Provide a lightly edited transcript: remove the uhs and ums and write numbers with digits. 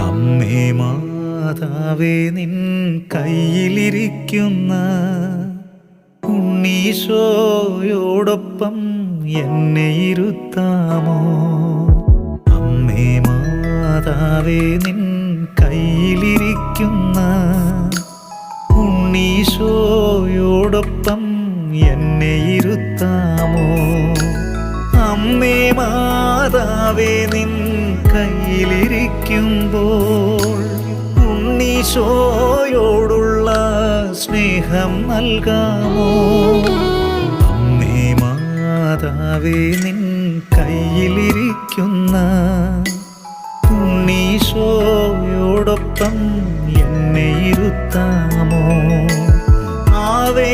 അമ്മേ മാതാവേ നിൻ കയ്യിലിരിക്കുന്ന ഉണ്ണീശോയോടൊപ്പം എന്നെ ഇരുത്താമോ? അമ്മേ മാതാവേ നിൻ കയ്യിലിരിക്കുന്ന ഉണ്ണീശോയോടൊപ്പം എന്നെ ഇരുത്താമോ? അമ്മേ മാതാവേ നിൻ കയ്യിലിരിക്കുമ്പോൾ ഉണ്ണീശോയോടുള്ള സ്നേഹം നൽകാമോ? അമ്മേ മാതാവേ നിൻ കയ്യിലിരിക്കുന്ന ഉണ്ണീശോയോടൊപ്പം എന്നെ ഇരുത്താമോ? ആവേ